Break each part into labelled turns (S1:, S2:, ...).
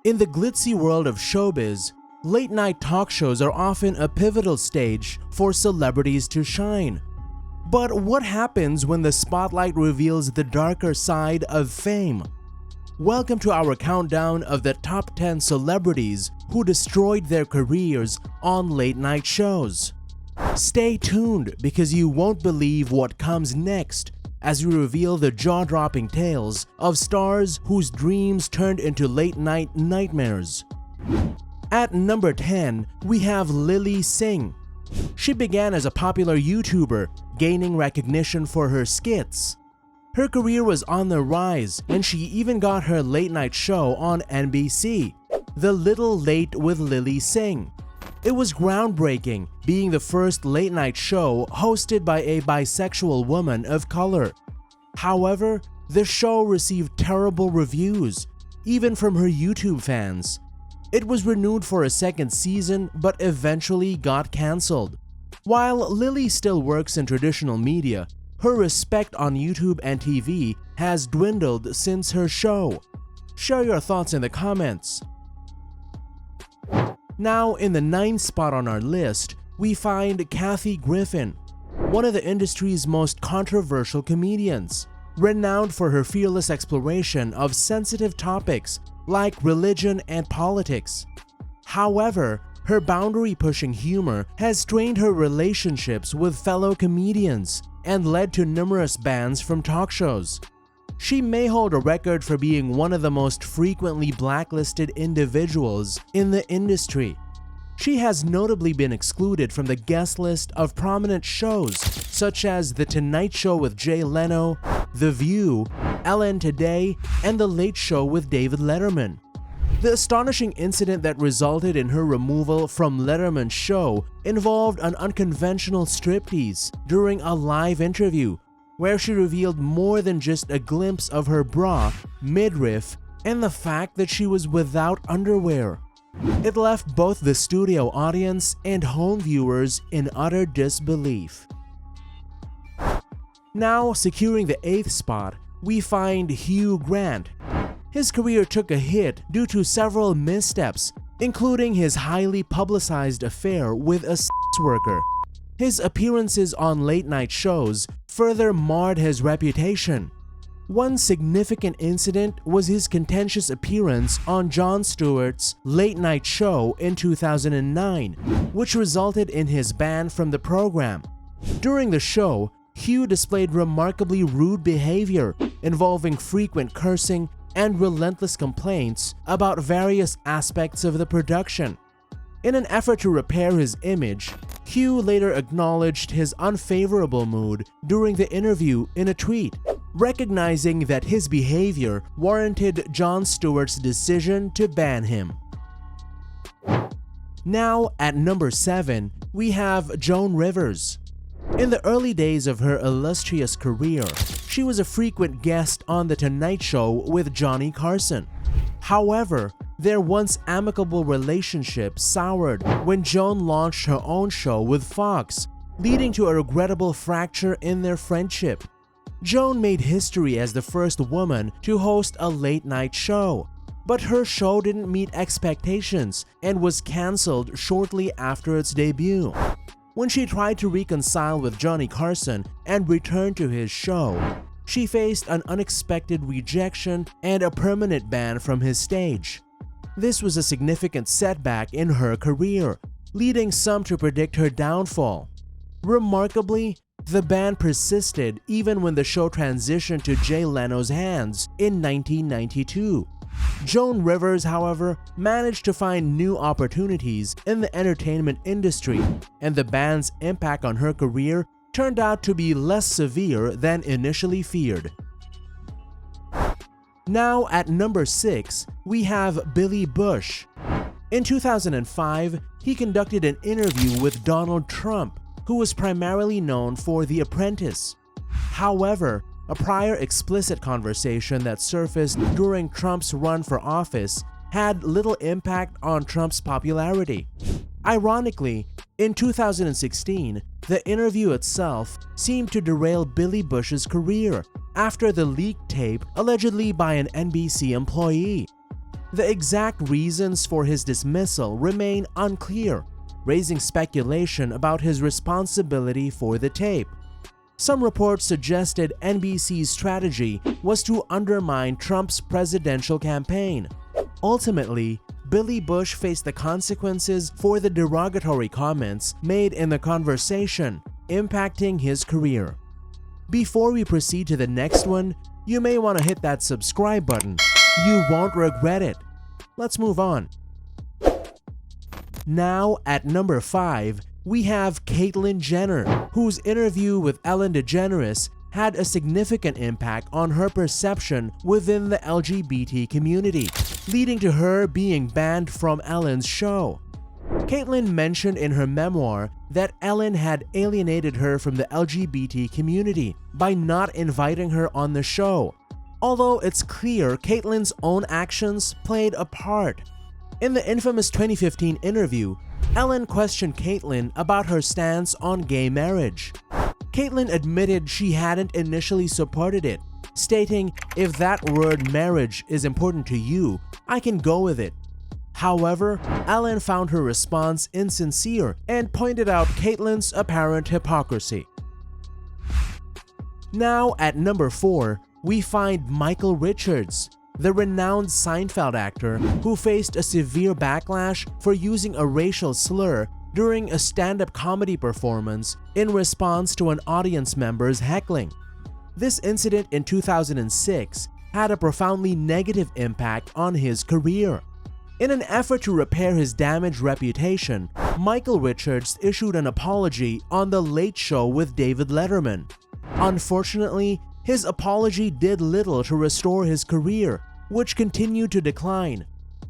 S1: In the glitzy world of showbiz, late-night talk shows are often a pivotal stage for celebrities to shine. But what happens when the spotlight reveals the darker side of fame? Welcome to our countdown of the top 10 celebrities who destroyed their careers on late-night shows. Stay tuned because you won't believe what comes next as we reveal the jaw-dropping tales of stars whose dreams turned into late-night nightmares. At number 10, we have Singh. She began as a popular YouTuber, gaining recognition for her skits. Her career was on the rise, and she even got her late-night show on NBC, The Little Late with Singh. It was groundbreaking, being the first late-night show hosted by a bisexual woman of color. However, the show received terrible reviews, even from her YouTube fans. It was renewed for a second season but eventually got cancelled. While Lily still works in traditional media, her respect on YouTube and TV has dwindled since her show. Share your thoughts in the comments. Now, in the 9th spot on our list, we find Griffin, one of the industry's most controversial comedians. Renowned for her fearless exploration of sensitive topics like religion and politics. However, her boundary-pushing humor has strained her relationships with fellow comedians and led to numerous bans from talk shows. She may hold a record for being one of the most frequently blacklisted individuals in the industry. She has notably been excluded from the guest list of prominent shows such as The Tonight Show with Jay Leno, The View, Ellen Today, and The Late Show with David Letterman. The astonishing incident that resulted in her removal from Letterman's show involved an unconventional striptease during a live interview, where she revealed more than just a glimpse of her bra, midriff, and the fact that she was without underwear. It left both the studio audience and home viewers in utter disbelief. Now, securing the 8th spot, we find Hugh Grant. His career took a hit due to several missteps, including his highly publicized affair with a sex worker. His appearances on late-night shows further marred his reputation. One significant incident was his contentious appearance on Jon Stewart's late-night show in 2009, which resulted in his ban from the program. During the show, Hugh displayed remarkably rude behavior involving frequent cursing and relentless complaints about various aspects of the production. In an effort to repair his image, Hugh later acknowledged his unfavorable mood during the interview in a tweet, recognizing that his behavior warranted Jon Stewart's decision to ban him. Now, at number 7, we have Joan Rivers. In the early days of her illustrious career, she was a frequent guest on The Tonight Show with Johnny Carson. However, their once amicable relationship soured when Joan launched her own show with Fox, leading to a regrettable fracture in their friendship. Joan made history as the first woman to host a late-night show, but her show didn't meet expectations and was cancelled shortly after its debut. When she tried to reconcile with Johnny Carson and return to his show, she faced an unexpected rejection and a permanent ban from his stage. This was a significant setback in her career, leading some to predict her downfall. Remarkably, the ban persisted even when the show transitioned to Jay Leno's hands in 1992. Joan Rivers, however, managed to find new opportunities in the entertainment industry, and the ban's impact on her career turned out to be less severe than initially feared. Now, at number 6, we have Billy Bush. In 2005, he conducted an interview with Donald Trump, who was primarily known for The Apprentice. However, a prior explicit conversation that surfaced during Trump's run for office had little impact on Trump's popularity. Ironically, in 2016, the interview itself seemed to derail Billy Bush's career after the leaked tape allegedly by an NBC employee. The exact reasons for his dismissal remain unclear, raising speculation about his responsibility for the tape. Some reports suggested NBC's strategy was to undermine Trump's presidential campaign. Ultimately, Billy Bush faced the consequences for the derogatory comments made in the conversation, impacting his career. Before we proceed to the next one, you may want to hit that subscribe button. You won't regret it. Let's move on. Now at number 5, we have Cait Jenner, whose interview with Ellen DeGeneres had a significant impact on her perception within the LGBT community, leading to her being banned from Ellen's show. Caitlyn mentioned in her memoir that Ellen had alienated her from the LGBT community by not inviting her on the show, although it's clear Caitlyn's own actions played a part. In the infamous 2015 interview, Ellen questioned Caitlyn about her stance on gay marriage. Caitlyn admitted she hadn't initially supported it, stating, "If that word marriage is important to you, I can go with it." However, Ellen found her response insincere and pointed out Caitlyn's apparent hypocrisy. Now at number 4, we find Michael Richards, the renowned Seinfeld actor who faced a severe backlash for using a racial slur during a stand-up comedy performance in response to an audience member's heckling. This incident in 2006 had a profoundly negative impact on his career. In an effort to repair his damaged reputation, Michael Richards issued an apology on The Late Show with David Letterman. Unfortunately, his apology did little to restore his career, which continued to decline.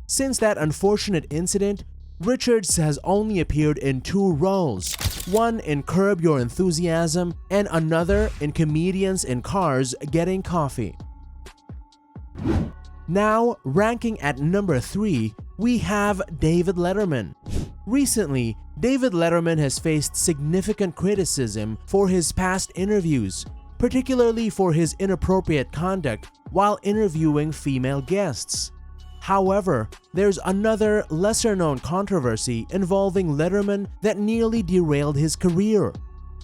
S1: Since that unfortunate incident, Richards has only appeared in 2 roles, one in Curb Your Enthusiasm and another in Comedians in Cars Getting Coffee. Now, ranking at number 3, we have David Letterman. Recently, David Letterman has faced significant criticism for his past interviews, particularly for his inappropriate conduct while interviewing female guests. However, there's another lesser-known controversy involving Letterman that nearly derailed his career.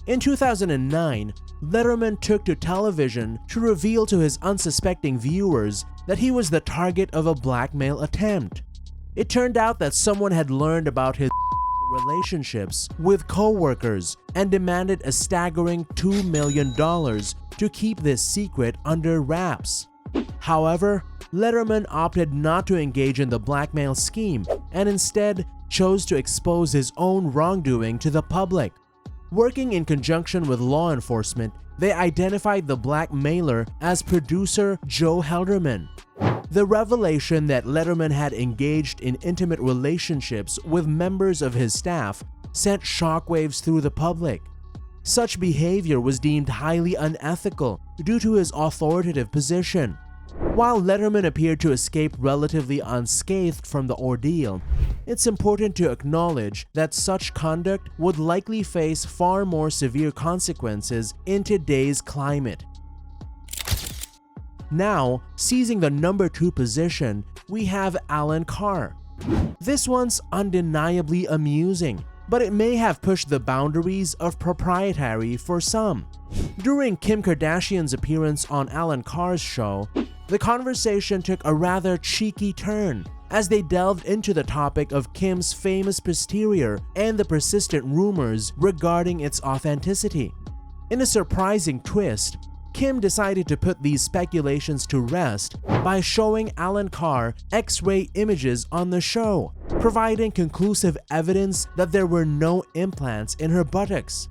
S1: In 2009, Letterman took to television to reveal to his unsuspecting viewers that he was the target of a blackmail attempt. It turned out that someone had learned about his relationships with co-workers and demanded a staggering $2 million to keep this secret under wraps. However, Letterman opted not to engage in the blackmail scheme and instead chose to expose his own wrongdoing to the public. Working in conjunction with law enforcement, they identified the blackmailer as producer Joe Helderman. The revelation that Letterman had engaged in intimate relationships with members of his staff sent shockwaves through the public. Such behavior was deemed highly unethical due to his authoritative position. While Letterman appeared to escape relatively unscathed from the ordeal, it's important to acknowledge that such conduct would likely face far more severe consequences in today's climate. Now, seizing the number 2 position, we have Alan Carr. This one's undeniably amusing, but it may have pushed the boundaries of proprietary for some. During Kim Kardashian's appearance on Alan Carr's show, the conversation took a rather cheeky turn as they delved into the topic of Kim's famous posterior and the persistent rumors regarding its authenticity. In a surprising twist, Kim decided to put these speculations to rest by showing Alan Carr X-ray images on the show, providing conclusive evidence that there were no implants in her buttocks.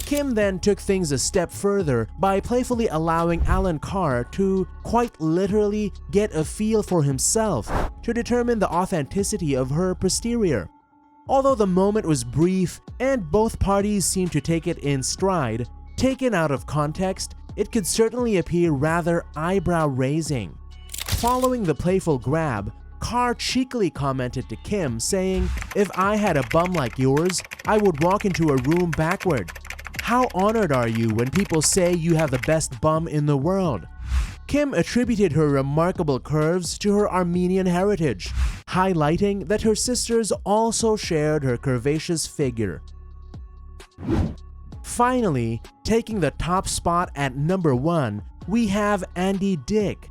S1: Kim then took things a step further by playfully allowing Alan Carr to quite literally get a feel for himself to determine the authenticity of her posterior. Although the moment was brief and both parties seemed to take it in stride, taken out of context, it could certainly appear rather eyebrow-raising. Following the playful grab, Carr cheekily commented to Kim saying, "If I had a bum like yours, I would walk into a room backward. How honored are you when people say you have the best bum in the world?" Kim attributed her remarkable curves to her Armenian heritage, highlighting that her sisters also shared her curvaceous figure. Finally, taking the top spot at number 1, we have Andy Dick.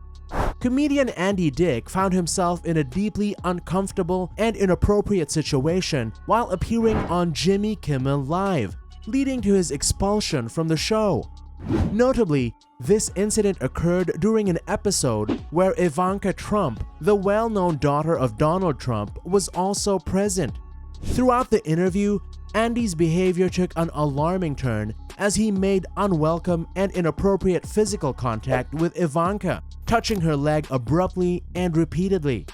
S1: Comedian Andy Dick found himself in a deeply uncomfortable and inappropriate situation while appearing on Jimmy Kimmel Live, leading to his expulsion from the show. Notably, this incident occurred during an episode where Ivanka Trump, the well-known daughter of Donald Trump, was also present. Throughout the interview, Andy's behavior took an alarming turn as he made unwelcome and inappropriate physical contact with Ivanka, touching her leg abruptly and repeatedly.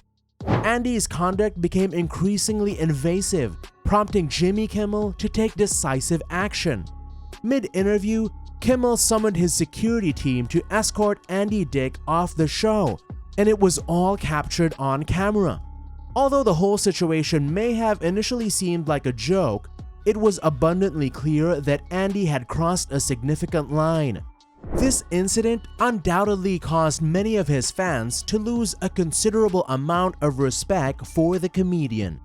S1: Andy's conduct became increasingly invasive, prompting Jimmy Kimmel to take decisive action. Mid-interview, Kimmel summoned his security team to escort Andy Dick off the show, and it was all captured on camera. Although the whole situation may have initially seemed like a joke, it was abundantly clear that Andy had crossed a significant line. This incident undoubtedly caused many of his fans to lose a considerable amount of respect for the comedian.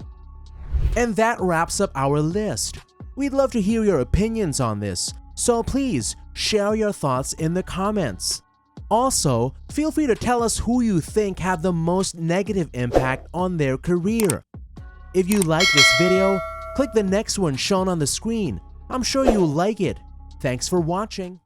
S1: And that wraps up our list. We'd love to hear your opinions on this, so please share your thoughts in the comments. Also, feel free to tell us who you think had the most negative impact on their career. If you like this video, click the next one shown on the screen. I'm sure you'll like it. Thanks for watching.